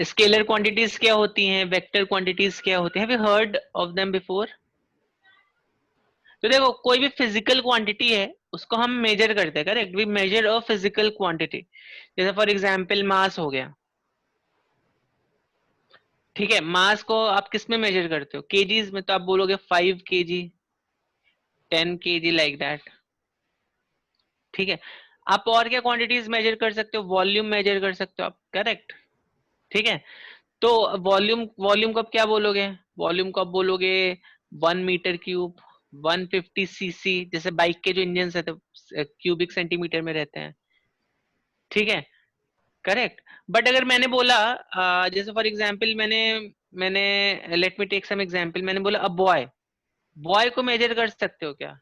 Scalar quantities क्या होती हैं, वेक्टर क्वांटिटीज क्या होती हैं, have you heard of them before? तो देखो कोई भी फिजिकल क्वांटिटी है उसको हम मेजर करते हैं, correct, we measure a physical quantity. जैसे फॉर एग्जांपल मास हो गया, ठीक है, मास को आप किस में मेजर करते हो, केजीज में, तो आप बोलोगे 5 kg, 10 kg, लाइक दैट, ठीक है। आप और क्या क्वांटिटीज मेजर कर सकते हो, वॉल्यूम मेजर कर सकते हो आप, करेक्ट, ठीक है। तो वॉल्यूम, वॉल्यूम को आप क्या बोलोगे, वॉल्यूम को आप बोलोगे 1 मीटर क्यूब, 150 cc, जैसे बाइक के जो इंजन है तो क्यूबिक सेंटीमीटर में रहते हैं, ठीक है, करेक्ट। बट अगर मैंने बोला जैसे फॉर एग्जांपल मैंने मैंने let me take some example, मैंने बोला अ बॉय, बॉय को मेजर कर सकते हो क्या,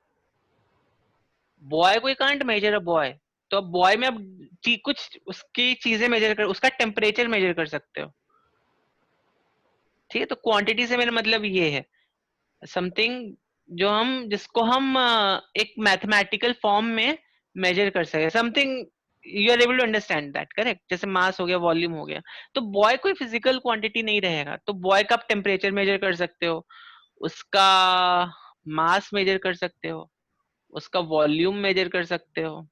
बॉय को कांट मेजर अ बॉय। तो अब बॉय में अब कुछ उसकी चीजें मेजर कर, उसका टेम्परेचर मेजर कर सकते हो, ठीक है। तो क्वांटिटी से मेरा मतलब ये है, समथिंग जो हम, जिसको हम एक मैथमेटिकल फॉर्म में मेजर कर सके, something you are able to understand that, correct. जैसे मास हो गया, वॉल्यूम हो गया, तो बॉय कोई फिजिकल क्वांटिटी नहीं रहेगा, तो बॉय का आप टेम्परेचर मेजर कर सकते हो, उसका मास मेजर कर सकते हो, उसका वॉल्यूम मेजर कर सकते हो,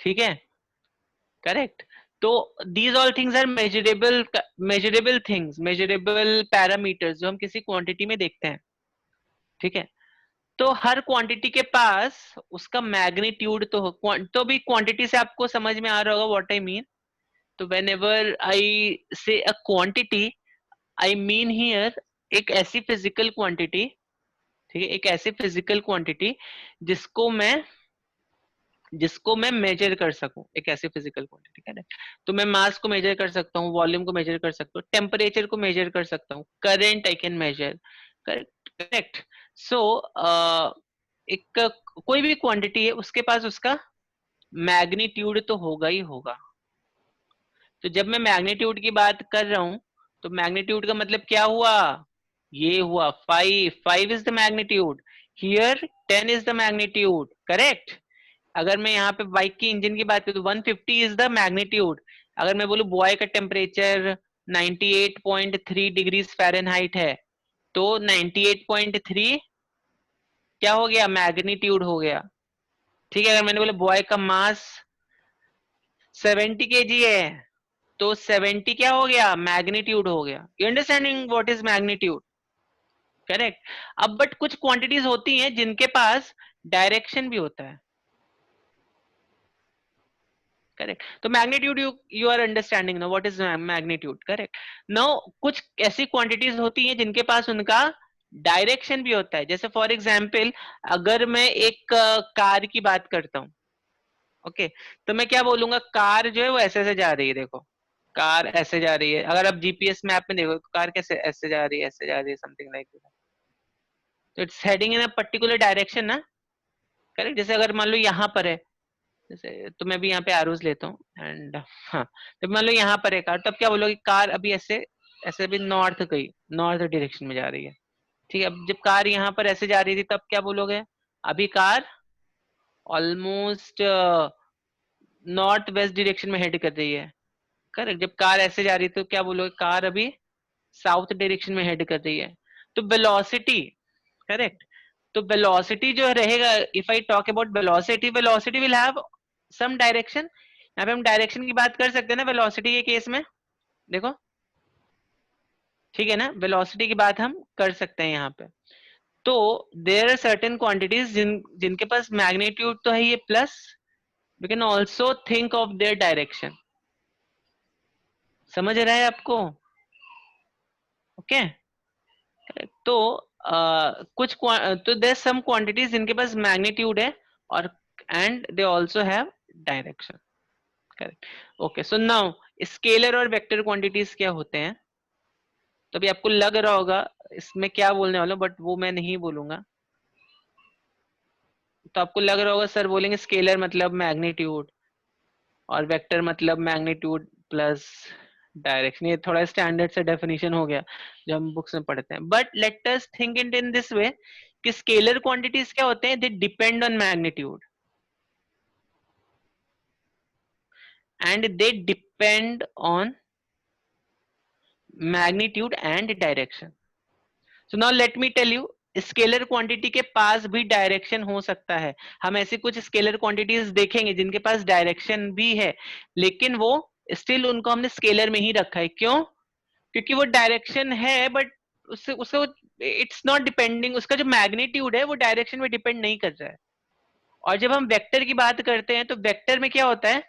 ठीक है, करेक्ट। तो these all things are measurable, measurable things, measurable parameters जो हम किसी क्वांटिटी में देखते हैं, ठीक है। तो हर क्वांटिटी के पास उसका मैग्नीट्यूड तो तो भी क्वांटिटी से आपको समझ में आ रहा होगा व्हाट आई मीन। तो वेन एवर आई से a quantity, I mean here एक ऐसी फिजिकल क्वांटिटी, ठीक है, एक ऐसी फिजिकल क्वांटिटी जिसको मैं जिसको मैं मेजर कर सकूं, एक ऐसी फिजिकल क्वांटिटी, करेक्ट। तो मैं मास को मेजर कर सकता हूँ, वॉल्यूम को मेजर कर सकता हूँ, टेम्परेचर को मेजर कर सकता हूँ, current I can measure, correct. So एक कोई भी क्वांटिटी है उसके पास उसका मैग्नीट्यूड तो होगा ही होगा। तो जब मैं मैग्नीट्यूड की बात कर रहा हूं तो मैग्नीट्यूड का मतलब क्या हुआ, ये हुआ 5 is the magnitude, here 10 is the magnitude, correct. अगर मैं यहाँ पे बाइक की इंजन की बात करूँ तो 150 इज द मैग्नीट्यूड। अगर मैं बोलूं बॉय का टेम्परेचर 98.3 डिग्रीज फ़ारेनहाइट है, तो 98.3 क्या हो गया, मैग्नीट्यूड हो गया, ठीक है। अगर मैंने बोला बॉय का मास 70 केजी है, तो 70 क्या हो गया, मैग्नीट्यूड हो गया। You understanding what is magnitude, correct. अब बट कुछ क्वांटिटीज होती हैं जिनके पास डायरेक्शन भी होता है, करेक्ट। तो magnitude you are understanding no what is magnitude, correct. No कुछ ऐसी क्वांटिटीज होती हैं जिनके पास उनका डायरेक्शन भी होता है। जैसे फॉर एग्जाम्पल अगर मैं एक कार की बात करता हूँ, ओके, तो मैं क्या बोलूंगा, कार जो है वो ऐसे ऐसे जा रही है, देखो कार ऐसे जा रही है। अगर आप जीपीएस मैप में देखो तो कार कैसे ऐसे जा रही है, ऐसे जा रही है, समथिंग लाइक दैट। तो it's heading in a particular direction ना, करेक्ट। जैसे अगर मान लो यहाँ पर है, जैसे तो मैं भी यहाँ पे एरोज लेता हूँ एंड हाँ, तो मान लो यहाँ पर है कार, तो अब क्या बोलोगे, कार अभी ऐसे ऐसे भी नॉर्थ गई, नॉर्थ डायरेक्शन में जा रही है, ठीक है। अब जब कार यहाँ पर ऐसे जा रही थी तब क्या बोलोगे, अभी car almost north west direction में हेड कर रही है, करेक्ट। जब कार ऐसे जा रही है तो क्या बोलोगे, कार अभी साउथ डायरेक्शन में हेड कर रही है। तो वेलोसिटी, करेक्ट। तो वेलोसिटी जो रहेगा, if I talk about velocity, velocity will have some direction. यहाँ पे हम डायरेक्शन की बात कर सकते हैं ना वेलोसिटी के केस में, देखो, ठीक है ना, वेलोसिटी की बात हम कर सकते हैं यहाँ पे। तो देयर आर सर्टेन क्वांटिटीज जिनके पास मैग्नीट्यूड तो है ये, plus we can also think of their direction. समझ रहा है आपको, ओके okay? तो कुछ तो देयर सम क्वांटिटीज जिनके पास मैग्नीट्यूड है और and they also have direction, correct. Okay, so now scalar और वेक्टर क्वांटिटीज क्या होते हैं। तो अभी आपको लग रहा होगा इसमें क्या बोलने वाला हूं, बट वो मैं नहीं बोलूंगा। तो आपको लग रहा होगा सर बोलेंगे स्केलर मतलब मैग्नीट्यूड और वेक्टर मतलब मैग्नीट्यूड प्लस डायरेक्शन, ये थोड़ा स्टैंडर्ड से डेफिनेशन हो गया जो हम बुक्स में पढ़ते हैं। But let us think it in this way कि स्केलर क्वांटिटीज क्या होते हैं, they depend on magnitude and they depend on magnitude and direction. So now let me tell you, scalar quantity के पास भी डायरेक्शन हो सकता है। हम ऐसी कुछ स्केलर क्वांटिटीज देखेंगे जिनके पास डायरेक्शन भी है, लेकिन वो स्टिल उनको हमने स्केलर में ही रखा है। क्यों? क्योंकि वो डायरेक्शन है बट उससे उससे इट्स नॉट डिपेंडिंग, उसका जो मैग्नीट्यूड है वो डायरेक्शन में डिपेंड नहीं कर रहा है। और जब हम वेक्टर की बात करते हैं तो वेक्टर में क्या होता है,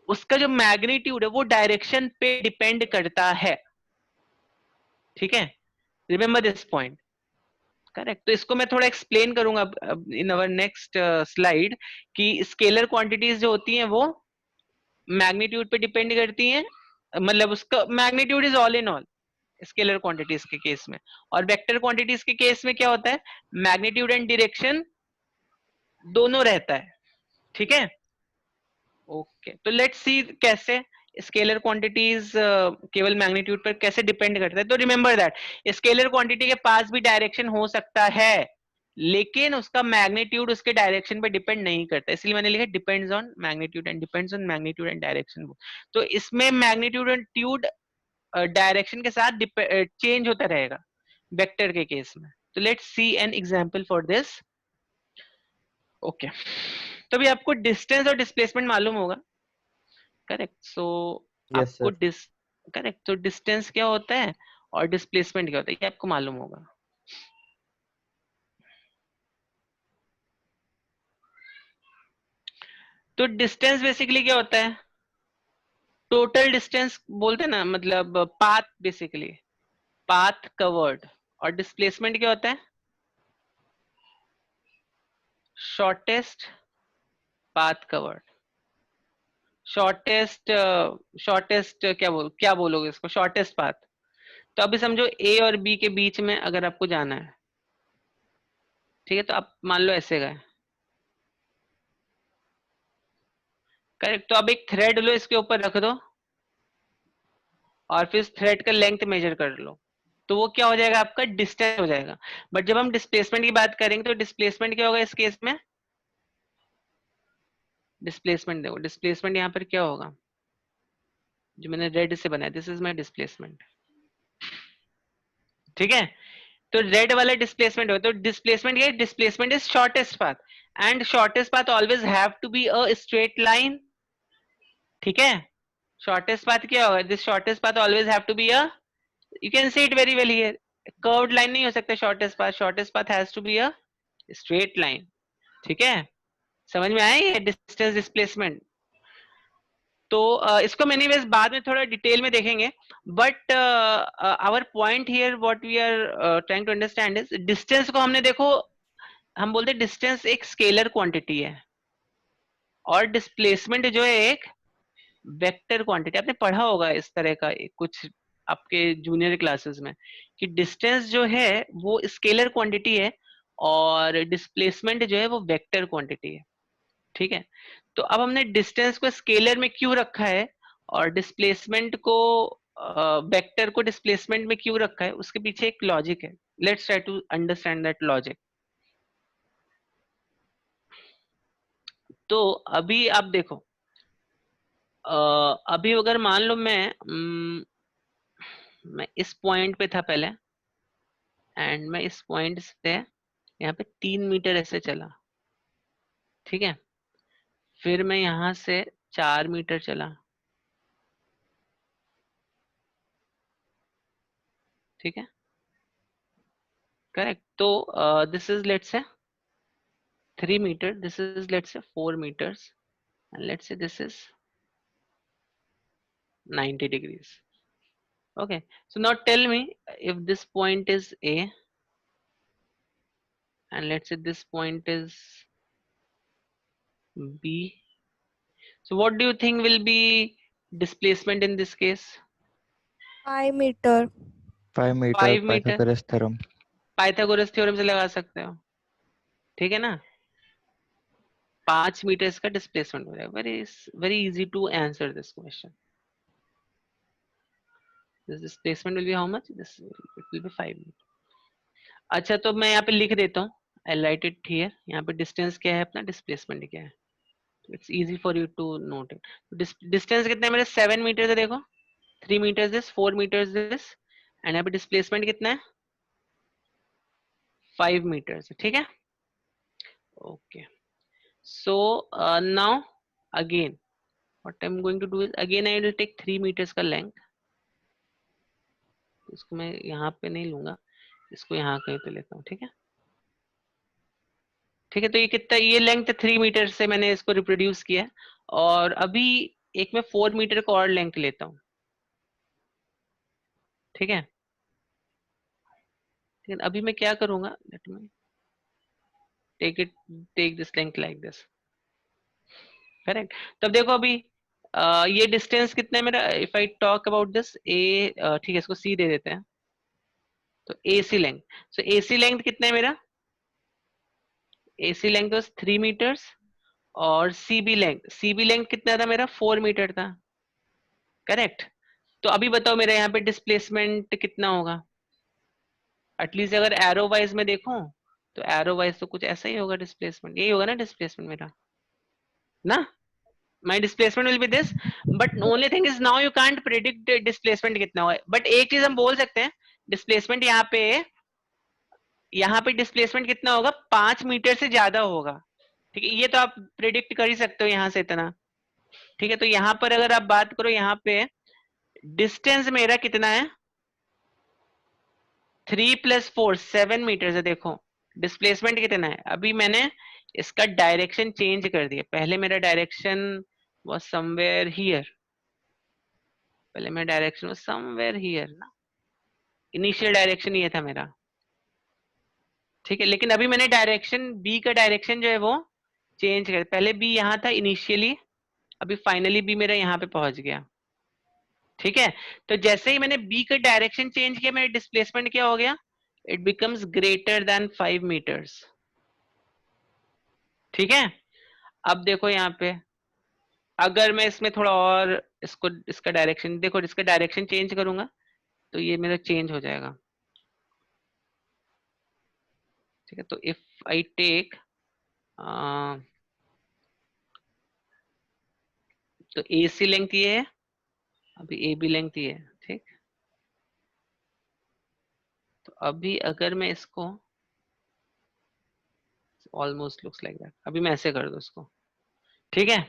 उसका जो मैग्नीट्यूड है वो डायरेक्शन पे डिपेंड करता है। ठीक है, रिमेंबर दिस पॉइंट। करेक्ट। तो इसको मैं थोड़ा एक्सप्लेन करूंगा इन अवर नेक्स्ट स्लाइड कि स्केलर क्वांटिटीज जो होती हैं वो मैग्नीट्यूड पे डिपेंड करती हैं, मतलब उसका magnitude is all in all scalar quantities के केस में। और वेक्टर क्वांटिटीज के केस में क्या होता है, मैग्नीट्यूड एंड डायरेक्शन दोनों रहता है। ठीक है, ओके। तो लेट्स सी कैसे स्केलर क्वांटिटीज केवल मैग्नीट्यूड पर कैसे डिपेंड करता है। तो रिमेंबर दैट स्केलर क्वांटिटी के पास भी डायरेक्शन हो सकता है, लेकिन उसका मैग्नीट्यूड उसके डायरेक्शन पे डिपेंड नहीं करता, इसलिए मैंने लिखा depends on magnitude and depends on magnitude and direction. तो इसमें मैग्नीट्यूड एंड ट्यूड डायरेक्शन के साथ चेंज होता रहेगा वेक्टर के केस में। तो let's see an example for this. Okay, तो अभी आपको डिस्टेंस और डिस्प्लेसमेंट मालूम होगा। करेक्ट। सो यस आपको सर। करेक्ट, तो डिस्टेंस क्या होता है और डिस्प्लेसमेंट क्या होता है ये आपको मालूम होगा। तो डिस्टेंस बेसिकली क्या होता है, टोटल डिस्टेंस बोलते हैं ना, मतलब पाथ बेसिकली, पाथ कवर्ड। और डिस्प्लेसमेंट क्या होता है, shortest path covered. Shortest shortest क्या बोलोगे इसको, शॉर्टेस्ट पाथ। तो अभी समझो ए और बी के बीच में अगर आपको जाना है, ठीक है, तो आप मान लो ऐसे गए। करेक्ट। तो अब एक थ्रेड लो, इसके ऊपर रख दो और फिर थ्रेड का लेंथ मेजर कर लो, तो वो क्या हो जाएगा, आपका डिस्टेंस हो जाएगा। बट जब हम डिस्प्लेसमेंट की बात करेंगे तो डिस्प्लेसमेंट क्या होगा इस केस में, डिस्प्लेसमेंट देखो, डिस्प्लेसमेंट यहाँ पर क्या होगा, जो मैंने रेड से बनाया, दिस इज माई डिस्प्लेसमेंट। ठीक है, तो रेड वाला डिस्प्लेसमेंट हो, तो डिस्प्लेसमेंट क्या है, displacement is shortest path, and shortest path always have to be a straight line. ठीक है, शॉर्टेस्ट पाथ क्या होगा, this shortest path always have to be a, you can see it very well here, curved line नहीं हो सकता shortest path, shortest path has to be a straight line. ठीक है, समझ में आया ये डिस्टेंस डिस्प्लेसमेंट। तो इसको मैंने बस बाद में थोड़ा डिटेल में देखेंगे, but our point here what we are trying to understand is, distance को हमने देखो, हम बोलते हैं डिस्टेंस एक स्केलर क्वांटिटी है और डिस्प्लेसमेंट जो है एक वेक्टर क्वांटिटी। आपने पढ़ा होगा इस तरह का कुछ आपके जूनियर क्लासेस में कि डिस्टेंस जो है वो स्केलर क्वांटिटी है और डिस्प्लेसमेंट जो है वो वेक्टर क्वांटिटी है। ठीक है, तो अब हमने डिस्टेंस को स्केलर में क्यों रखा है और डिस्प्लेसमेंट को वेक्टर को डिस्प्लेसमेंट में क्यों रखा है, उसके पीछे एक लॉजिक है। Let's try to understand that logic. तो अभी आप देखो, अभी अगर मान लो मैं इस पॉइंट पे था पहले, एंड मैं इस पॉइंट से यहाँ पे 3 मीटर ऐसे चला। ठीक है, फिर मैं यहाँ से 4 मीटर चला। ठीक है, करेक्ट। तो this is let's say 3 meter, this is let's say 4 meters, and let's say this is 90 degrees. Okay, so now tell me if this point is A and let's say this point is B, so what do you think will be displacement in this case? 5 meter. 5 meter 5 meter, Pythagoras theorem. Pythagoras theorem से लगा सकते हो। ठीक है ना, 5 metre का displacement हो जाएगा। Very very easy to answer this question. This displacement will be how much, this it will be 5 meter. अच्छा, तो मैं यहाँ पे लिख देता हूँ, आई राइट इट हियर। यहाँ पे डिस्टेंस क्या है अपना, डिस्प्लेसमेंट क्या है, it's easy for you to note it. Distance कितना है मेरे, 7 मीटर है देखो, 3 meters this, 4 meters this, and यहाँ पे डिस्प्लेसमेंट कितना है 5 meters, ठीक है. Okay, so now again what I'm going to do is again I will take 3 meters का length. इसको मैं यहाँ पे नहीं लूंगा, इसको यहाँ कहीं पे लेता हूँ, ठीक है. ठीक है, तो ये कितना, ये लेंथ 3 मीटर से मैंने इसको रिप्रोड्यूस किया है. और अभी एक मैं 4 मीटर का और लेंथ लेता हूँ, ठीक है. लेकिन अभी मैं क्या करूंगा, let me take this length like this, correct. तब देखो अभी ये डिस्टेंस कितना है मेरा, if I talk about this A, ठीक है, इसको सी दे देते हैं. तो AC length, so AC length कितना है मेरा, AC लेंथ वाज 3 मीटर्स. और CB लेंथ कितना था मेरा, 4 मीटर था, करेक्ट. तो अभी बताओ मेरा यहाँ पे डिस्प्लेसमेंट कितना होगा. एटलीस्ट अगर एरो वाइज में देखूं तो एरो वाइज तो कुछ ऐसा ही होगा डिस्प्लेसमेंट, यही होगा ना डिस्प्लेसमेंट मेरा ना. My displacement will be this, but only thing is now you can't predict displacement कितना होगा. बट एक चीज हम बोल सकते हैं, डिस्प्लेसमेंट यहाँ पे डिस्प्लेसमेंट कितना होगा, 5 मीटर से ज्यादा होगा, ठीक है. ये तो आप प्रिडिक्ट कर ही सकते हो यहाँ से इतना, ठीक है. तो यहाँ पर अगर आप बात करो, यहाँ पे डिस्टेंस मेरा कितना है, 3 + 4 7 मीटर है. देखो डिस्प्लेसमेंट कितना है. अभी मैंने इसका डायरेक्शन चेंज कर दिया. पहले मेरा डायरेक्शन वाज समवेयर हियर, पहले मेरा डायरेक्शन वाज समवेयर हियर ना, इनिशियल डायरेक्शन ये था मेरा, ठीक है. लेकिन अभी मैंने डायरेक्शन बी का डायरेक्शन जो है वो चेंज कर, पहले बी यहाँ था इनिशियली, अभी फाइनली बी मेरा यहाँ पे पहुंच गया, ठीक है. तो जैसे ही मैंने बी का डायरेक्शन चेंज किया, मेरा डिस्प्लेसमेंट क्या हो गया, it becomes greater than 5 meters, ठीक है. अब देखो यहाँ पे अगर मैं इसमें थोड़ा और इसको, इसका डायरेक्शन देखो, इसका डायरेक्शन चेंज करूंगा तो ये मेरा चेंज हो जाएगा, ठीक है. तो इफ आई टेक, तो AC लेंथ ये है, अभी AB लेंथ ये है, ठीक. तो अभी अगर मैं इसको, ऑलमोस्ट लुक्स लाइक दैट, अभी मैं ऐसे कर दूं इसको, ठीक है.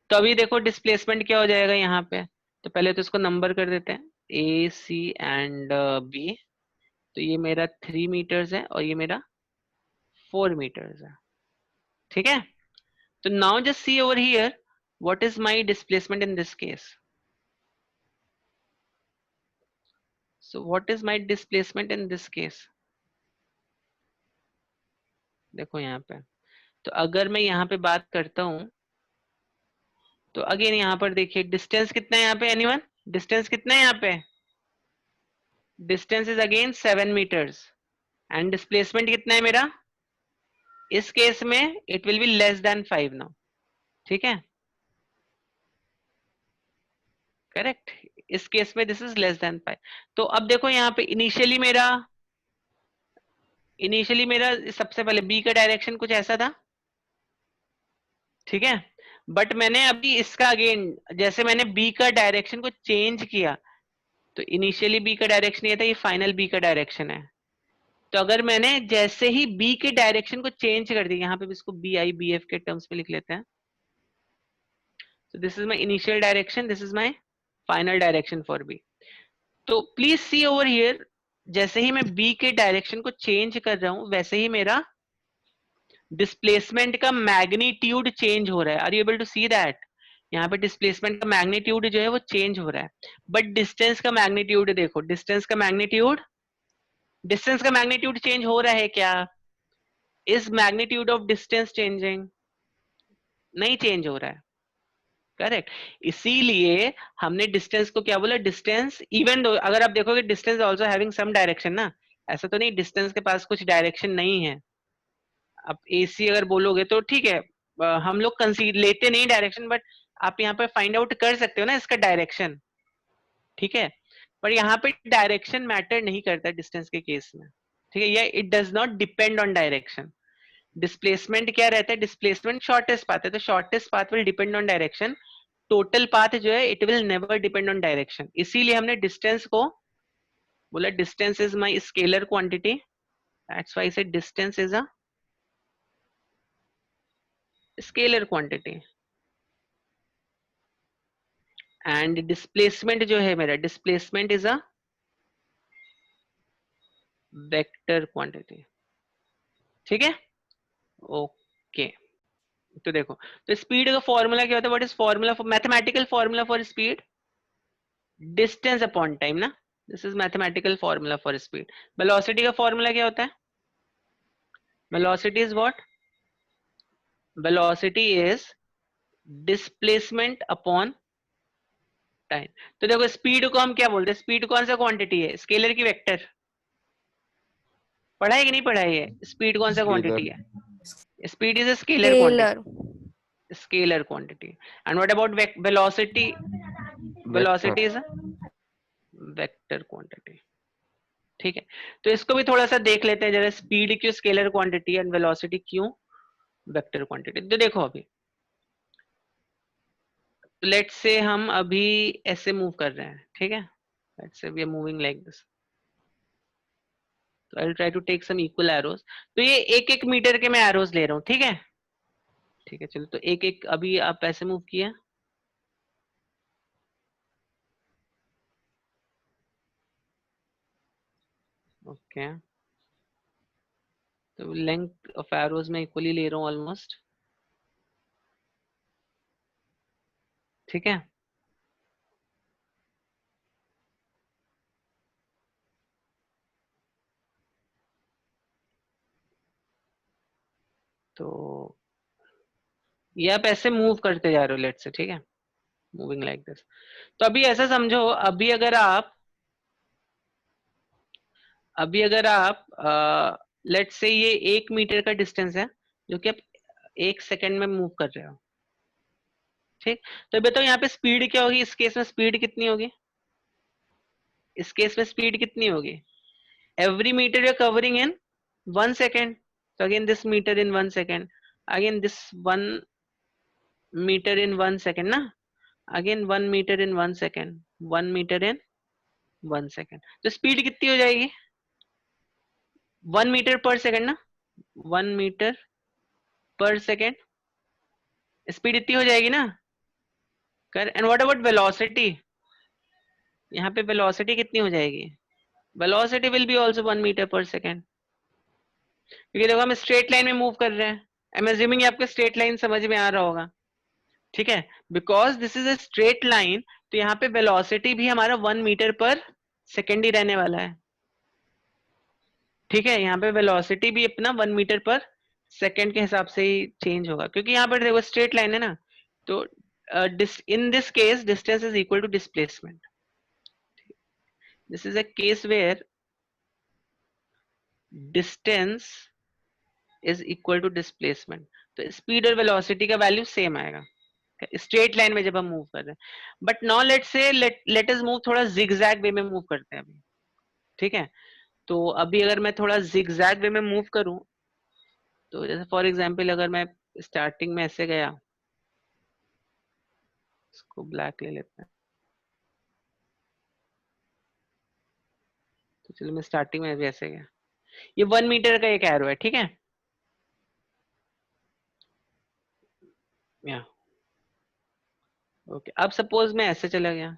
तो अभी देखो डिस्प्लेसमेंट क्या हो जाएगा यहाँ पे. तो पहले तो इसको नंबर कर देते हैं, AC एंड B. तो ये मेरा 3 मीटर्स है और ये मेरा 4 मीटर्स है, ठीक है. तो now just see over here, what is my displacement in this case. So what is my displacement in this case, देखो यहाँ पे. तो अगर मैं यहाँ पे बात करता हूँ, तो अगेन यहाँ पर देखिए डिस्टेंस कितना है यहाँ पे, एनीवन, डिस्टेंस कितना है यहाँ पे, distance is again 7 meters. And displacement कितना है मेरा, इस केस में it will be less than 5 now, ठीक है, करेक्ट. इस केस में दिस इज लेस देन 5. तो अब देखो यहाँ पे इनिशियली मेरा सबसे पहले बी का डायरेक्शन कुछ ऐसा था, ठीक है. बट मैंने अभी इसका अगेन, जैसे मैंने बी का डायरेक्शन को चेंज किया, तो इनिशियली बी का डायरेक्शन ये था, ये फाइनल बी का डायरेक्शन है. तो अगर मैंने जैसे ही बी के डायरेक्शन को चेंज कर दिया, यहाँ पे भी इसको BI/BF के टर्म्स में लिख लेते हैं. So this is my initial direction, this is my final direction for B. तो प्लीज सी ओवर हियर, जैसे ही मैं B के डायरेक्शन को चेंज कर रहा हूं, वैसे ही मेरा डिस्प्लेसमेंट का मैग्नीट्यूड चेंज हो रहा है. Are you able to see that, यहाँ पे डिस्प्लेसमेंट का मैग्नीट्यूड जो है वो चेंज हो रहा है. बट डिस्टेंस का मैग्नीट्यूड देखो, डिस्टेंस का मैग्नीट्यूड चेंज हो रहा है क्या, is magnitude of distance changing, नहीं चेंज हो रहा है, करेक्ट. इसीलिए हमने डिस्टेंस को क्या बोला, डिस्टेंस इवन दो, अगर आप देखोगे distance also having some direction ना, ऐसा तो नहीं डिस्टेंस के पास कुछ डायरेक्शन नहीं है. आप AC अगर बोलोगे तो ठीक है, हम लोग कंसीडर लेते नहीं डायरेक्शन, बट आप यहाँ पे फाइंड आउट कर सकते हो ना इसका डायरेक्शन, ठीक है. पर यहाँ पे डायरेक्शन मैटर नहीं करता डिस्टेंस के केस में, ठीक है. या it does not depend on direction. Displacement क्या रहता है, डिस्प्लेसमेंट शॉर्टेस्ट पाथ है, तो shortest path will depend on direction. Total path जो है it will never depend on direction, इसीलिए हमने डिस्टेंस को बोला distance is my scalar quantity, that's why I said distance is a scalar quantity, and displacement जो है मेरा, displacement is a vector quantity. ठीक है, ओके। तो देखो, तो स्पीड का फॉर्मूला क्या होता है, what is formula for mathematical formula for speed, distance upon time ना, this is mathematical formula for speed. Velocity का फॉर्मूला क्या होता है, velocity is what, velocity is displacement upon time. तो देखो स्पीड को हम क्या बोलते हैं, स्पीड कौन सा क्वांटिटी है, स्केलर की वेक्टर, पढ़ा है कि नहीं पढ़ा है, ये स्पीड कौन सा Scalar. क्वांटिटी है, speed is a scalar Scalar. Quantity, scalar quantity. And what about velocity, Vector. Velocity is a vector quantity. ठीक है, तो इसको भी थोड़ा सा देख लेते हैं जरा, स्पीड क्यों स्केलर क्वांटिटी एंड वेलोसिटी क्यों वेक्टर क्वांटिटी। तो देखो अभी लेट्स से हम अभी ऐसे मूव कर रहे हैं, ठीक है, let's say we are moving like this, तो I will try to take some equal arrows. तो ये एक एक मीटर के मैं एरोस ले रहा हूँ, ठीक है, ठीक है, चलो तो एक एक अभी आप ऐसे मूव किया, ओके, तो लेंथ ऑफ एरोस मैं इक्वली ले रहा हूँ ऑलमोस्ट, ठीक है, तो ये आप ऐसे मूव करते जा रहे हो लेट्स से, ठीक है, मूविंग लाइक दिस। तो अभी ऐसा समझो, अभी अगर आप लेट्स से ये 1 मीटर का डिस्टेंस है जो कि आप 1 सेकंड में मूव कर रहे हो, ठीक, तो बताओ यहाँ पे स्पीड क्या होगी, इस केस में स्पीड कितनी होगी, इस केस में स्पीड कितनी होगी, every meter you covering in 1 second, so again this meter in 1 second, again this 1 meter in 1 second ना, again 1 meter in 1 second, 1 meter in 1 second, तो स्पीड कितनी हो जाएगी, 1 मीटर पर सेकंड ना, 1 मीटर पर सेकंड, स्पीड इतनी हो जाएगी ना, कर। एंड व्हाट अबाउट वेलोसिटी, यहाँ पे वेलोसिटी कितनी हो जाएगी, velocity will be also 1 meter per second, क्योंकि देखो हम स्ट्रेट लाइन में मूव कर रहे हैं, आई एम अज्यूमिंग आपको स्ट्रेट लाइन समझ में आ रहा होगा, ठीक है, because this is a straight line, तो यहाँ पे वेलोसिटी भी हमारा 1 मीटर पर सेकेंड ही रहने वाला है, ठीक है, यहाँ पे वेलोसिटी भी अपना 1 मीटर पर सेकेंड के हिसाब से ही चेंज होगा, क्योंकि यहाँ पर देखो स्ट्रेट लाइन है ना, तो in this case distance is equal to displacement, this is a case where distance is equal to displacement, तो स्पीड और वेलोसिटी का वैल्यू सेम आएगा स्ट्रेट लाइन में जब हम मूव कर रहे हैं। बट नाउ लेट से लेट अस मूव थोड़ा जिगजैग वे में मूव करते हैं अभी, ठीक है, तो अभी अगर मैं थोड़ा जिगजैग वे में मूव करूं, तो जैसे फॉर एग्जांपल अगर मैं स्टार्टिंग में ऐसे गया, इसको ब्लैक ले लेते हैं, तो चलो मैं स्टार्टिंग में भी ऐसे गया, ये 1 मीटर का एक एरो है, ठीक है, या ओके, अब सपोज मैं ऐसे चला गया,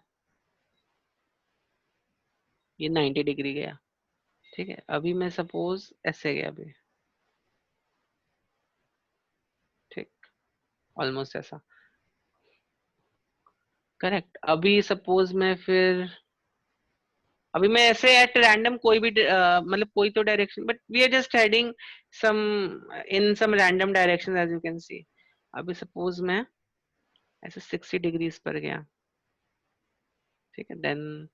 ये 90 डिग्री गया, ठीक है, अभी मैं सपोज ऐसे गया अभी, ठीक, ऑलमोस्ट ऐसा, करेक्ट, अभी सपोज मैं फिर अभी मैं ऐसे एट रैंडम कोई भी मतलब कोई तो direction, but we are just heading some in some random direction as you can see, अभी सपोज मैं ऐसे 60 डिग्रीज पर गया, ठीक है, देन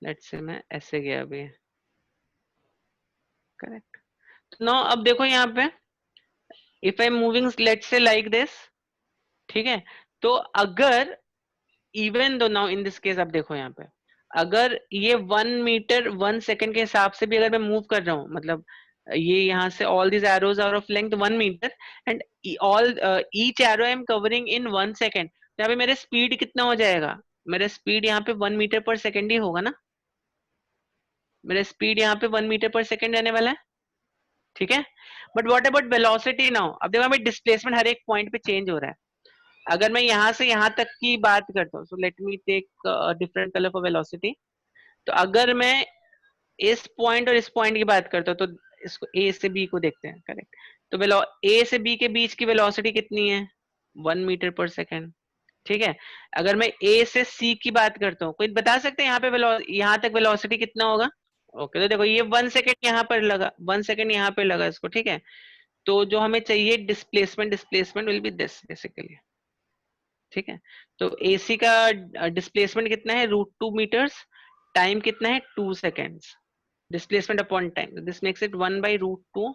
लेट्स से मैं ऐसे गया अभी, करेक्ट, तो नाउ अब देखो यहाँ पे if I am moving let's say like this, ठीक है, तो अगर even though now in this case, अब देखो यहाँ पे अगर ये 1 मीटर 1 सेकंड के हिसाब से भी अगर मैं मूव कर रहा हूँ, मतलब ये यहाँ से all these arrows are of length 1 meter and all each arrow I am covering in 1 second, तो यहाँ पे मेरा स्पीड कितना हो जाएगा, मेरा स्पीड यहाँ पे 1 मीटर पर सेकेंड ही होगा ना, मेरा स्पीड यहाँ पे 1 मीटर पर सेकेंड रहने वाला है, ठीक है। But what about velocity now, अब देखो हमें डिस्प्लेसमेंट हर एक पॉइंट पे चेंज हो रहा है। अगर मैं यहाँ से यहाँ तक की बात करता हूँ, so let me take different colour for velocity. तो अगर मैं इस पॉइंट और इस पॉइंट की बात करता हूँ, तो इसको ए से बी को देखते हैं, करेक्ट। तो ए से बी के बीच की वेलोसिटी कितनी है, 1 मीटर पर सेकेंड, ठीक है। अगर मैं ए से सी की बात करता हूँ, कोई बता सकते हैं यहाँ पे यहाँ तक वेलोसिटी कितना होगा। ओके, तो देखो ये 1 सेकेंड यहाँ पर लगा, 1 सेकेंड यहाँ पर लगा इसको, ठीक है। तो जो हमें चाहिए displacement, displacement will be this basically, ठीक है। तो एसी का डिस्प्लेसमेंट कितना है, √2 मीटर्स, टाइम कितना है 2 seconds, displacement upon time, this makes it 1/√2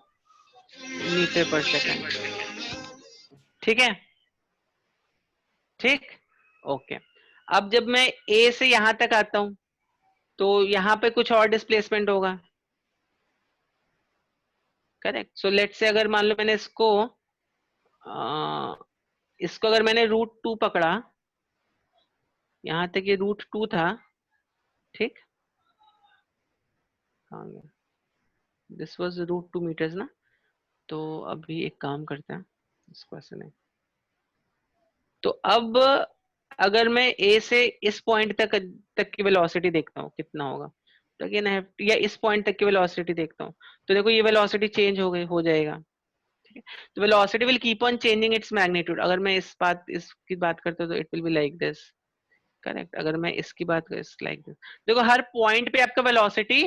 meter per second, ठीक है, ठीक। ओके, अब जब मैं ए से यहां तक आता हूं, तो यहाँ पे कुछ और डिस्प्लेसमेंट होगा, करेक्ट। सो लेट से अगर मान लो मैंने इसको अगर मैंने √2 पकड़ा, यहां तक ये √2 था, ठीक, दिस वाज √2 मीटर्स ना। तो अभी एक काम करते हैं, इसको ऐसे नहीं। तो अब अगर मैं ए से इस पॉइंट तक की वेलोसिटी देखता हूँ कितना होगा, तो अगेन या इस पॉइंट तक की वेलोसिटी देखता हूँ, तो देखो ये वेलोसिटी चेंज हो जाएगा, ठीक है। तो velocity will keep on changing its magnitude. अगर मैं इसकी बात करता हूँ तो it will be like this, correct. अगर मैं इसकी बात करूँ, लाइक दिस। देखो हर पॉइंट पे आपका वेलोसिटी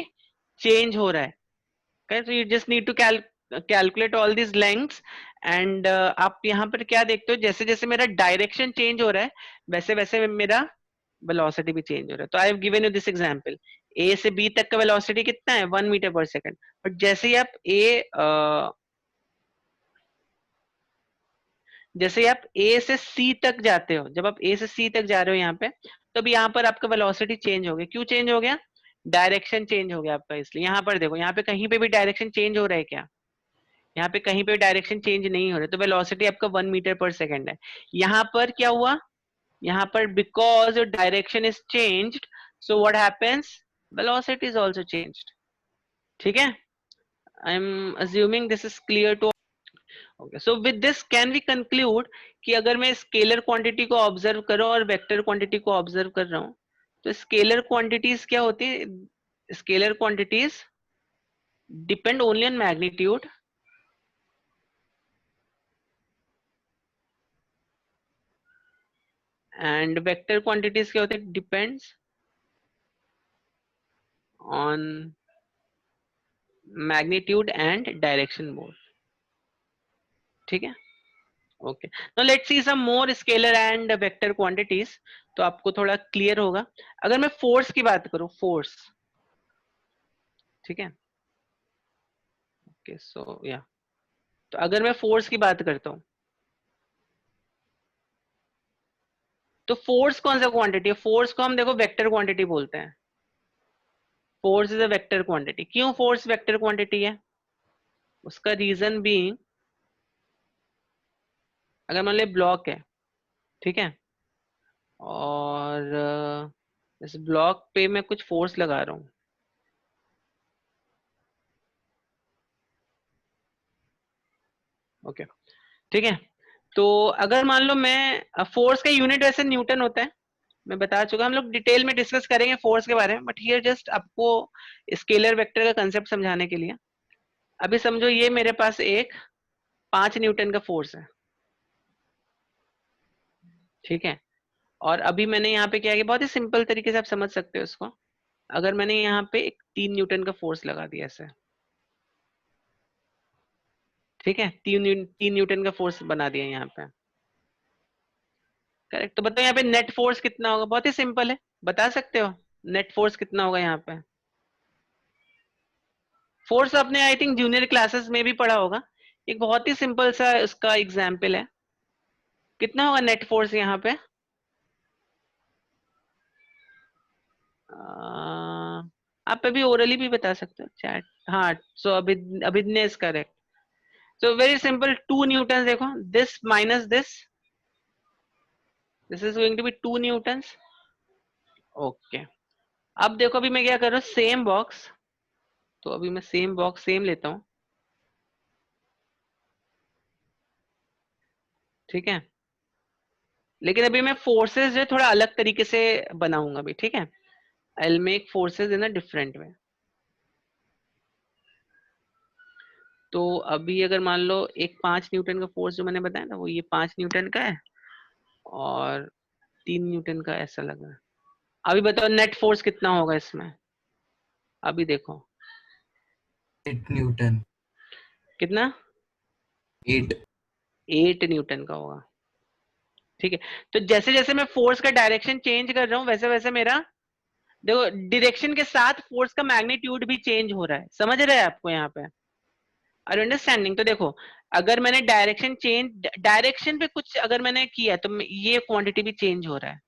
चेंज हो रहा है, correct. You just need to calculate all this lengths, and आप यहाँ पर क्या देखते हो, जैसे जैसे मेरा डायरेक्शन चेंज हो रहा है, वैसे वैसे मेरा वेलोसिटी भी चेंज हो रहा है। तो I have given you this example, A से बी तक का वेलोसिटी कितना है, 1 मीटर पर सेकंड। बट जैसे ही आप ए से सी तक जाते हो, जब आप ए से सी तक जा रहे हो यहाँ पे, तब यहाँ पर आपका वेलोसिटी चेंज हो गया। क्यों चेंज हो गया, डायरेक्शन चेंज हो गया आपका। इसलिए यहाँ पर देखो, यहाँ पे कहीं पे भी डायरेक्शन चेंज हो रहा है क्या, यहाँ पे कहीं पे डायरेक्शन चेंज नहीं हो रहा, तो वेलोसिटी आपका 1 मीटर पर सेकंड है। यहाँ पर क्या हुआ, यहाँ पर because direction is changed, so what happens, velocity is also changed, ठीक है। I am assuming this is clear too. Okay, so with this can we conclude कि अगर मैं स्केलर क्वांटिटी को ऑब्जर्व कर रहा हूँ और वेक्टर क्वांटिटी को ऑब्जर्व कर रहा हूँ, तो स्केलर क्वांटिटीज क्या होती है, scalar quantities depend only on magnitude, and vector quantities क्या होते हैं, depends on magnitude and direction both, ठीक है। Okay, now let's see some more scalar and vector quantities, तो आपको थोड़ा क्लियर होगा। अगर मैं फोर्स की बात करूं, फोर्स, ठीक है। ओके, सो या, तो अगर मैं फोर्स की बात करता हूं, तो फोर्स कौन सा क्वांटिटी है, फोर्स को हम देखो वेक्टर क्वांटिटी बोलते हैं। Force is a vector quantity. क्यों फोर्स वेक्टर क्वांटिटी है, उसका रीजन भी, अगर मान लो ब्लॉक है, ठीक है, और इस ब्लॉक पे मैं कुछ फोर्स लगा रहा हूँ, ओके, ठीक है। तो अगर मान लो मैं, फोर्स का यूनिट वैसे न्यूटन होता है, मैं बता चुका, हम लोग डिटेल में डिस्कस करेंगे फोर्स के बारे में, बट हियर जस्ट आपको स्केलर वेक्टर का कंसेप्ट समझाने के लिए। अभी समझो ये मेरे पास एक 5 न्यूटन का फोर्स है, ठीक है। और अभी मैंने यहाँ पे क्या किया, बहुत ही सिंपल तरीके से आप समझ सकते हो इसको। अगर मैंने यहाँ पे एक 3 न्यूटन का फोर्स लगा दिया ऐसे, ठीक है, 3 न्यूटन का फोर्स बना दिया यहाँ पे, करेक्ट। तो बताओ यहाँ पे नेट फोर्स कितना होगा, बहुत ही सिंपल है, बता सकते हो नेट फोर्स कितना होगा यहाँ पे। फोर्स आपने आई थिंक जूनियर क्लासेस में भी पढ़ा होगा, एक बहुत ही सिंपल सा इसका एग्जाम्पल है। कितना होगा नेट फोर्स यहाँ पे, आप अभी ओरली भी बता सकते हो चैट, हाँ। So Abhigya is correct. So very simple, 2 newton, देखो this minus this, this is going to be 2 newtons. Okay, अब देखो अभी मैं क्या कर रहा हूँ, सेम बॉक्स, तो अभी मैं सेम बॉक्स सेम लेता हूँ, ठीक है। लेकिन अभी मैं फोर्सेस जो है थोड़ा अलग तरीके से बनाऊंगा अभी, ठीक है। I will make forces in a different way. तो अभी अगर मान लो एक 5 न्यूटन का फोर्स जो मैंने बताया ना, वो ये 5 न्यूटन का है, और 3 न्यूटन का ऐसा लगा। अभी बताओ नेट फोर्स कितना होगा इसमें, अभी देखो 8 न्यूटन। कितना, 8। 8 न्यूटन का होगा, ठीक है। तो जैसे जैसे मैं फोर्स का डायरेक्शन चेंज कर रहा हूँ, वैसे वैसे मेरा, देखो डायरेक्शन के साथ फोर्स का मैग्नीट्यूड भी चेंज हो रहा है, समझ रहे हैं आपको यहाँ पे, आर अंडरस्टैंडिंग। तो देखो अगर मैंने डायरेक्शन चेंज, डायरेक्शन पे कुछ अगर मैंने किया तो ये क्वांटिटी भी चेंज हो रहा है।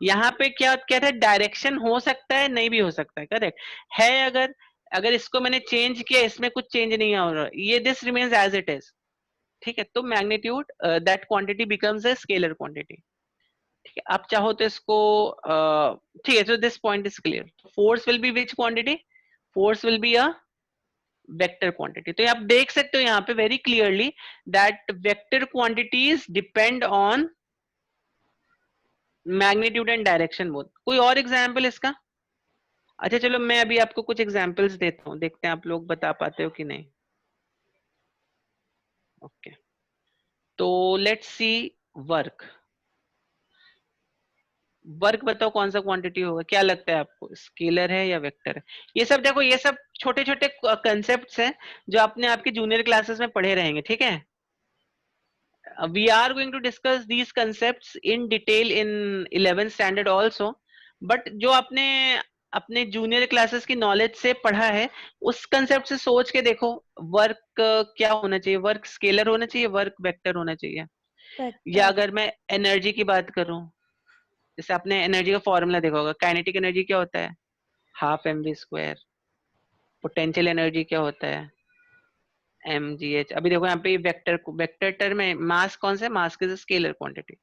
यहाँ पे क्या क्या था, डायरेक्शन हो सकता है नहीं भी हो सकता है, करेक्ट है। अगर अगर इसको मैंने चेंज किया, इसमें कुछ चेंज नहीं हो रहा, ये this remains as it is, ठीक है। तो magnitude that quantity becomes a scalar quantity, ठीक है। आप चाहो तो इसको ठीक है, तो this point is clear. Force will be which quantity, force will be a vector quantity. तो आप देख सकते हो यहाँ पे very clearly that vector quantities depend on magnitude and direction both. कोई और एग्जाम्पल इसका? अच्छा चलो मैं अभी आपको कुछ एग्जाम्पल्स देता हूँ, देखते हैं आप लोग बता पाते हो कि नहीं। ओके, तो लेट्स सी वर्क। वर्क बताओ कौन सा क्वांटिटी होगा, क्या लगता है आपको, स्केलर है या वेक्टर है? ये सब देखो, ये सब छोटे छोटे कंसेप्ट्स हैं जो आपने आपके जूनियर क्लासेस में पढ़े रहेंगे, ठीक है। We are going to discuss these concepts in detail in 11th standard also, but जो आपने अपने जूनियर क्लासेस की नॉलेज से पढ़ा है, उस कंसेप्ट से सोच के देखो वर्क क्या होना चाहिए, वर्क स्केलर होना चाहिए, वर्क वेक्टर होना चाहिए। या वेक्टर। अगर मैं एनर्जी की बात करूं, जैसे आपने एनर्जी का फॉर्मूला देखा होगा, काइनेटिक एनर्जी क्या होता है, half m v square. Potential energy क्या होता है, mgh। अभी देखो यहाँ पे वेक्टर, वेक्टर टर्म है, मास कौन सा है, मास की स्केलर क्वांटिटी।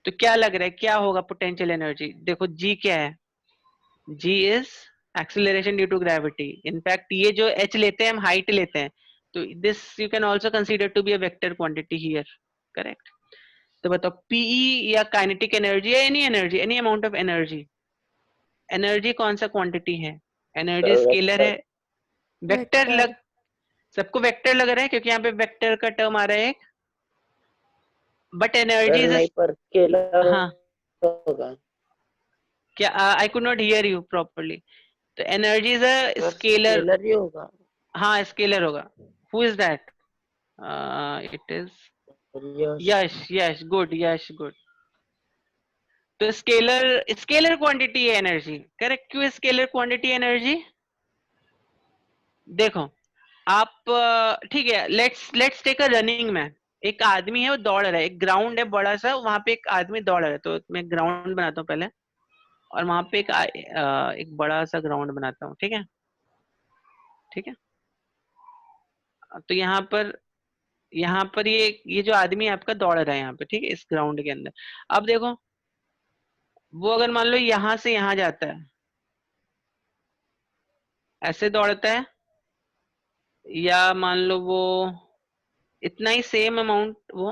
तो क्या लग रहा है क्या होगा पोटेंशियल एनर्जी, देखो g क्या है, g is acceleration due to gravity. In fact ये जो h लेते हैं हम हाइट लेते हैं, तो this you can also consider to be a vector quantity here, correct. तो बताओ pe या काइनेटिक एनर्जी या any any amount of energy, energy कौन सा क्वांटिटी है, एनर्जी स्केलर है, वेक्टर वेक्टर। लग, सबको वेक्टर लग रहा है क्योंकि यहाँ पे वेक्टर का टर्म आ रहा है, बट एनर्जी सर इज, नहीं, पर स्केलर हाँ होगा। क्या, I could not hear you properly. तो energy is a sir scalar, scalar ही होगा। हाँ स्केलर होगा। Who is that, it is Yash. Yash, Yash good, Yash good. तो स्केलर, स्केलर क्वांटिटी है एनर्जी, करेक्ट। क्यों स्केलर क्वांटिटी एनर्जी, देखो आप ठीक है, let's let's take a running man. एक आदमी है वो दौड़ रहा है, एक ग्राउंड है बड़ा सा, वहां पे एक आदमी दौड़ रहा है। तो मैं ग्राउंड बनाता हूँ पहले, और वहां पे एक बड़ा सा ग्राउंड बनाता हूँ, ठीक है, ठीक है। तो यहाँ पर ये जो आदमी आपका दौड़ रहा है यहाँ पे, ठीक है, इस ग्राउंड के अंदर। अब देखो वो अगर मान लो यहाँ से यहाँ जाता है, ऐसे दौड़ता है, या मान लो वो इतना ही सेम अमाउंट वो,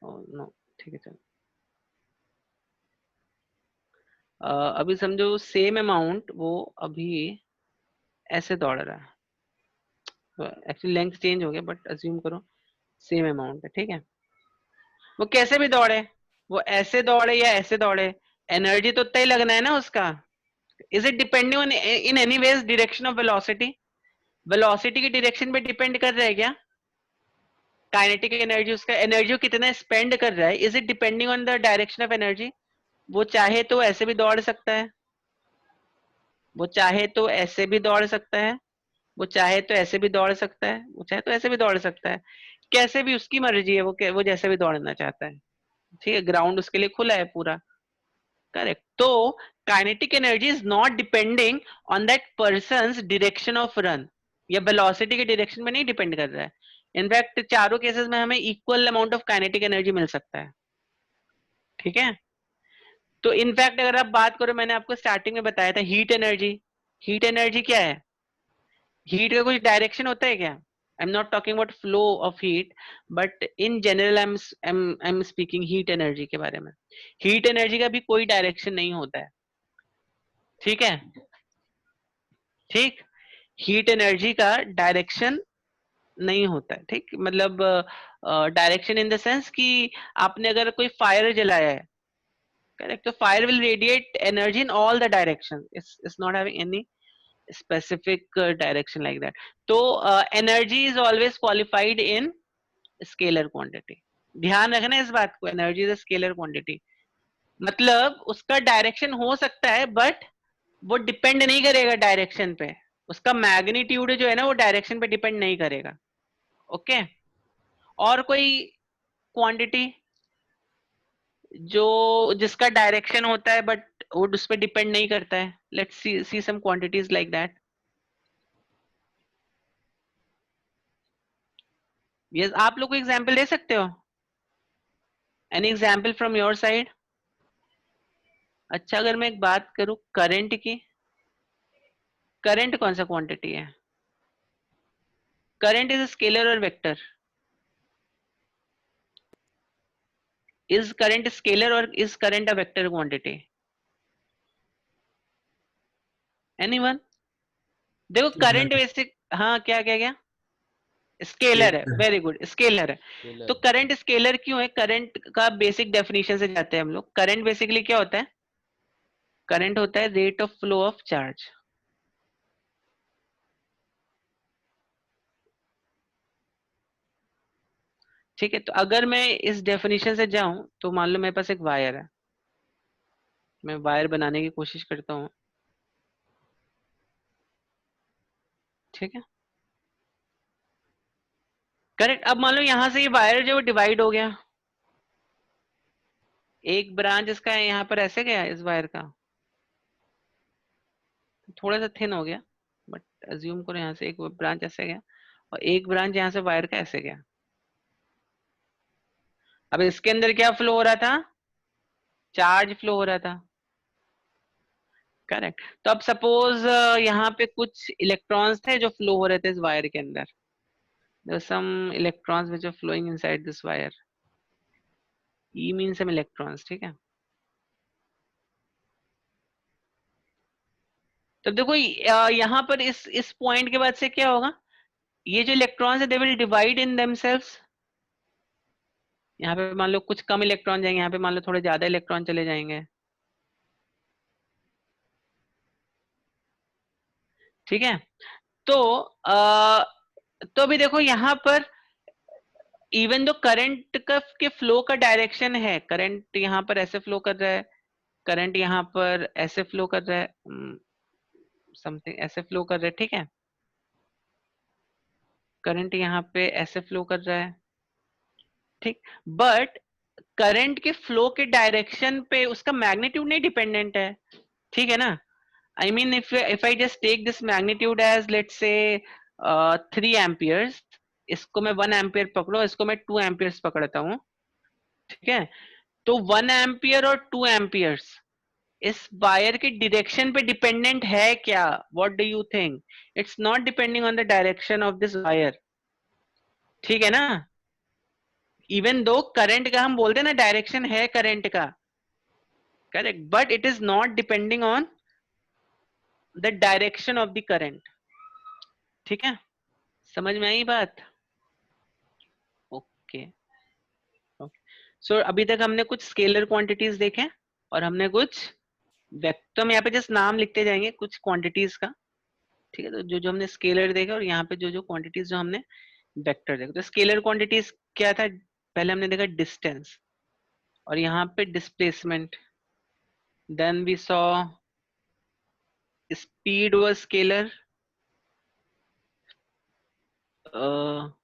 नो ठीक है चलो, अभी समझो सेम अमाउंट वो अभी ऐसे दौड़ रहा है, तो एक्चुअली लेंथ चेंज हो गया, बट अज्यूम करो सेम अमाउंट है, ठीक है। वो कैसे भी दौड़े, वो ऐसे दौड़े या ऐसे दौड़े, एनर्जी तो उतना ही लगना है ना उसका। Is it depending on in any ways direction of velocity, velocity की डायरेक्शन पे डिपेंड कर रहा है क्या, काइनेटिक एनर्जी, उसका एनर्जी कितना स्पेंड कर रहा है, is it depending on the direction of energy. वो चाहे तो ऐसे भी दौड़ सकता है, वो चाहे तो ऐसे भी दौड़ सकता है, वो चाहे तो ऐसे भी दौड़ सकता है, वो चाहे तो ऐसे भी दौड़ सकता है, कैसे भी उसकी मर्जी है, वो जैसे भी दौड़ना चाहता है, ठीक है। ग्राउंड उसके लिए खुला है पूरा, करेक्ट। तो kinetic energy is not depending on that persons direction of run, या वेलोसिटी के डायरेक्शन में नहीं डिपेंड कर रहा है, इनफैक्ट चारों केसेस में हमें equal amount of kinetic energy मिल सकता है, ठीक है। तो इनफैक्ट अगर आप बात करो, मैंने आपको स्टार्टिंग में बताया था हीट एनर्जी, हीट एनर्जी क्या है, हीट का कुछ डायरेक्शन होता है क्या? I am not talking about flow of heat, but in general I am speaking heat energy के बारे में। हीट एनर्जी का भी कोई डायरेक्शन नहीं होता है, ठीक है, ठीक। हीट एनर्जी का डायरेक्शन नहीं होता है, ठीक, मतलब डायरेक्शन इन द सेंस कि आपने अगर कोई फायर जलाया है, करेक्ट, तो fire will radiate energy in all the direction, it's not having any specific direction like that. तो energy is always qualified in scalar quantity. ध्यान रखना इस बात को, energy is a scalar quantity, मतलब उसका डायरेक्शन हो सकता है बट वो डिपेंड नहीं करेगा डायरेक्शन पे, उसका मैग्नीट्यूड जो है ना वो डायरेक्शन पे डिपेंड नहीं करेगा, ओके। और कोई क्वांटिटी जो जिसका डायरेक्शन होता है बट वो उस पर डिपेंड नहीं करता है, let's see some quantities like that. Yes, आप लोग को एग्जांपल दे सकते हो, any example from your side? अच्छा, अगर मैं एक बात करूं करंट की, करंट कौन सा क्वांटिटी है? करंट इज स्केलर और वेक्टर? इज करंट स्केलर और is current a vector quantity? Anyone? देखो करंट बेसिक, हाँ, क्या क्या क्या, स्केलर है, वेरी गुड, स्केलर है। तो करंट स्केलर क्यों है? करंट का बेसिक डेफिनेशन से जाते हैं हम लोग। करंट बेसिकली क्या होता है? करंट होता है rate of flow of charge, ठीक है। तो अगर मैं इस डेफिनेशन से जाऊं तो मान लो मेरे पास एक वायर है, मैं वायर बनाने की कोशिश करता हूं, ठीक है, करेक्ट। अब मान लो यहां से ये वायर जो डिवाइड हो गया, एक ब्रांच इसका है यहाँ पर ऐसे गया इस वायर का, थोड़ा सा थिन हो गया, बट अज्यूम करो यहाँ से एक ब्रांच ऐसे गया और एक ब्रांच यहाँ से वायर का ऐसे गया। अब इसके अंदर क्या फ्लो हो रहा था? चार्ज फ्लो हो रहा था, करेक्ट। तो अब सपोज यहाँ पे कुछ इलेक्ट्रॉन्स थे जो फ्लो हो रहे थे इस वायर के अंदर, there were some electrons which are flowing inside this wire, E means some electrons, ठीक है। तो देखो यहाँ पर इस पॉइंट के बाद से क्या होगा, ये जो इलेक्ट्रॉन्स है they will divide in themselves. यहाँ पे मान लो कुछ कम इलेक्ट्रॉन जाएंगे, यहाँ पे मान लो थोड़े ज्यादा इलेक्ट्रॉन चले जाएंगे, ठीक है। तो तो अभी देखो यहाँ पर इवन दो करंट का के फ्लो का डायरेक्शन है, करंट यहाँ पर ऐसे फ्लो कर रहा है, करंट यहाँ पर ऐसे फ्लो कर रहा है, समथिंग ऐसे फ्लो कर रहा है, ठीक है, करंट यहाँ पे ऐसे फ्लो कर रहा है, ठीक। बट करंट के फ्लो के डायरेक्शन पे उसका मैग्नीट्यूड नहीं डिपेंडेंट है, ठीक है ना। I mean, if I just take this magnitude as let's say 3 amperes, इसको मैं 1 एम्पियर पकड़ो, इसको मैं 2 एम्पियर्स पकड़ता हूँ, ठीक है। तो 1 एम्पियर और 2 एम्पियर्स इस वायर के डायरेक्शन पे डिपेंडेंट है क्या? What do you think? It's not depending on the direction of this wire, ठीक है ना। इवन दो करंट का हम बोलते हैं ना डायरेक्शन है करंट का, correct, but it is not depending on the direction of the current, ठीक है। समझ में आई बात? Okay, okay. सो अभी तक हमने कुछ स्केलर क्वांटिटीज देखे और हमने कुछ वेक्टर, हम यहाँ पे जस्ट नाम लिखते जाएंगे कुछ क्वांटिटीज का, ठीक है। तो जो जो हमने स्केलर देखे और यहाँ पे जो जो क्वांटिटीज जो हमने वेक्टर देखे, तो स्केलर क्वांटिटीज क्या था? पहले हमने देखा डिस्टेंस और यहाँ पे displacement, then we saw speed was scalar, हाँ,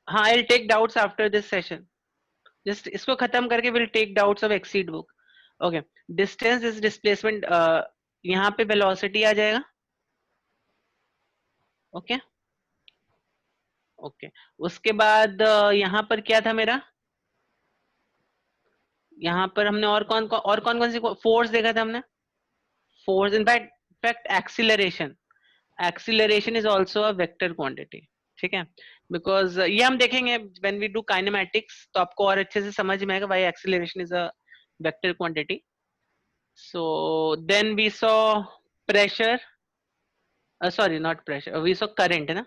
I will take doubts after this session, just इसको खत्म करके will take doubts of exceed book, okay. Distance is displacement, यहाँ पे वेलोसिटी आ जाएगा, ओके, ओके उसके बाद यहाँ पर क्या था मेरा, यहाँ पर हमने और कौन कौन सी फोर्स देखा था हमने, force in fact acceleration is also a vector quantity, ठीक है, बिकॉज ये हम देखेंगे व्हेन वी डू काइनेमैटिक्स, तो आपको और अच्छे से समझ में आएगा why acceleration is a vector quantity. So then we saw pressure, sorry not pressure, we saw current है ना,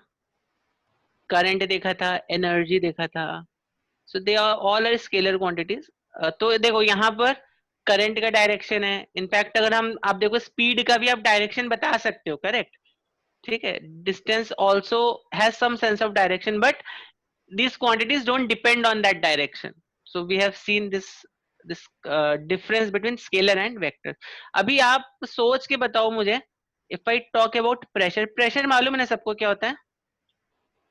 करंट देखा था, एनर्जी देखा था. So they are all are scalar quantities. तो देखो यहाँ पर करंट का डायरेक्शन है, इनफैक्ट अगर हम आप देखो स्पीड का भी आप डायरेक्शन बता सकते हो, करेक्ट, ठीक है. Distance also has some sense of direction, but these quantities don't depend on that direction. So we have seen this difference between scalar and vector. अभी आप सोच के बताओ मुझे, if I talk about pressure, pressure मालूम है ना सबको क्या होता है,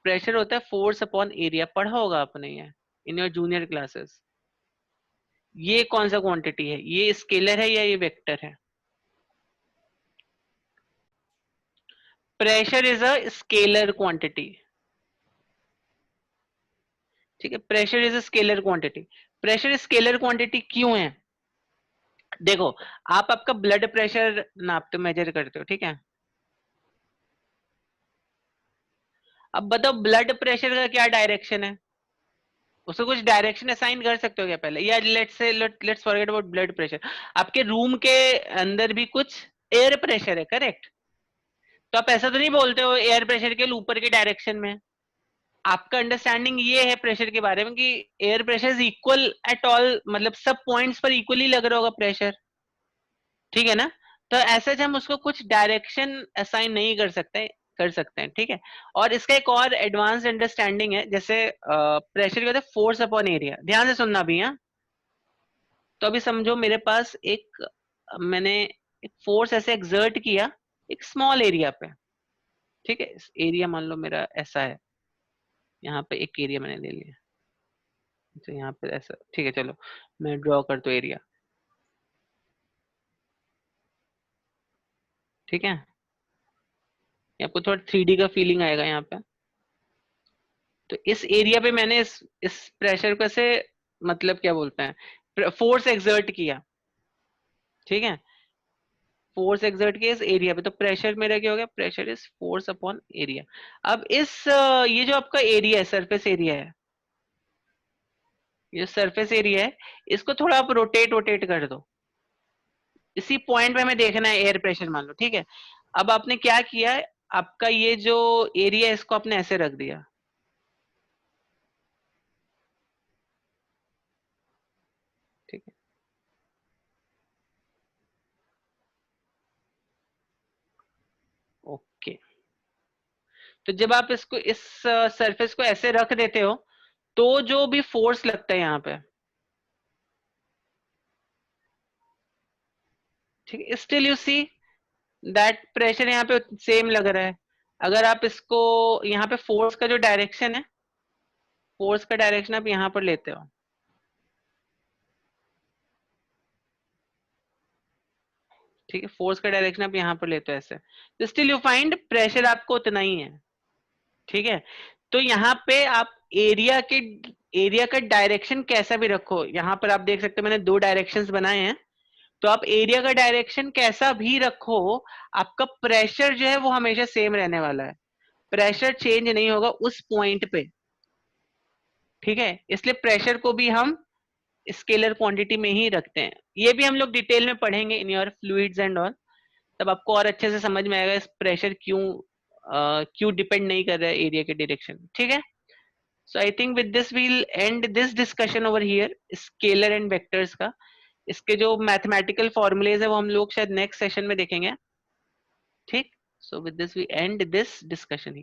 प्रेशर होता है फोर्स अपॉन एरिया, पढ़ा होगा आपने ये इन योर जूनियर क्लासेस. ये कौन सा क्वांटिटी है, ये स्केलर है या ये वेक्टर है? Pressure is a scalar quantity, ठीक है. Pressure is a scalar quantity. Pressure scalar quantity क्यों है? देखो आप आपका ब्लड प्रेशर नापते हो, मेजर करते हो, ठीक है. अब बताओ ब्लड प्रेशर का क्या डायरेक्शन है, उसको कुछ डायरेक्शन असाइन कर सकते हो क्या पहले, या let's forget about blood pressure. आपके रूम के अंदर भी कुछ एयर प्रेशर है, करेक्ट. तो आप ऐसा तो नहीं बोलते हो एयर प्रेशर के ऊपर के डायरेक्शन में. आपका अंडरस्टैंडिंग ये है प्रेशर के बारे में कि air pressure is equal at all, मतलब सब पॉइंट्स पर इक्वली लग रहा होगा प्रेशर, ठीक है ना. तो ऐसे हम उसको कुछ डायरेक्शन असाइन नहीं कर सकते हैं, ठीक है. और इसका एक और एडवांस अंडरस्टैंडिंग है, जैसे प्रेशर क्या होता है, फोर्स अपॉन एरिया. ध्यान से सुनना भी. हाँ, तो अभी समझो मेरे पास मैंने एक फोर्स ऐसे एक्सर्ट किया एक स्मॉल एरिया पे, ठीक है. एरिया मान लो मेरा ऐसा है, यहाँ पे एक एरिया मैंने ले लिया, तो यहाँ पे ऐसा, ठीक है. चलो मैं ड्रॉ कर दो एरिया, ठीक है. आपको थोड़ा 3D का फीलिंग आएगा यहाँ पे. तो इस एरिया पे मैंने इस प्रेशर को से, मतलब क्या बोलते हैं, फोर्स एक्सर्ट किया, ठीक है. फोर्स एक्सर्ट किया इस एरिया पे, तो प्रेशर मेरा क्या हो गया, pressure is force upon area. अब ये जो आपका एरिया है, सरफेस एरिया है, ये सरफेस एरिया है, इसको थोड़ा आप रोटेट कर दो. इसी पॉइंट पे हमें देखना है एयर प्रेशर मान लो, ठीक है. अब आपने क्या किया, आपका ये जो एरिया है इसको आपने ऐसे रख दिया, ठीक है. ओके. तो जब आप इसको इस सरफेस को ऐसे रख देते हो, तो जो भी फोर्स लगता है यहाँ पे, ठीक है, still you see that pressure यहाँ पे सेम लग रहा है. अगर आप इसको यहाँ पे फोर्स का जो डायरेक्शन है, फोर्स का डायरेक्शन आप यहाँ पर लेते हो, ठीक है, फोर्स का डायरेक्शन आप यहाँ पर लेते हो ऐसे, तो स्टिल यू फाइंड प्रेशर आपको उतना ही है, ठीक है. तो यहाँ पे आप एरिया का डायरेक्शन कैसा भी रखो, यहाँ पर आप देख सकते हो मैंने 2 डायरेक्शंस बनाए हैं, तो आप एरिया का डायरेक्शन कैसा भी रखो, आपका प्रेशर जो है वो हमेशा सेम रहने वाला है. प्रेशर चेंज नहीं होगा उस पॉइंट पे, ठीक है. इसलिए प्रेशर को भी हम स्केलर क्वांटिटी में ही रखते हैं. ये भी हम लोग डिटेल में पढ़ेंगे in your fluids and all, तब आपको और अच्छे से समझ में आएगा इस प्रेशर क्यों डिपेंड नहीं कर रहा है एरिया के डायरेक्शन, ठीक है. So I think with this we'll end this discussion over here, scalar and vectors का. इसके जो मैथमेटिकल फॉर्मूलेज है वो हम लोग शायद नेक्स्ट सेशन में देखेंगे, ठीक. So with this we end this discussion.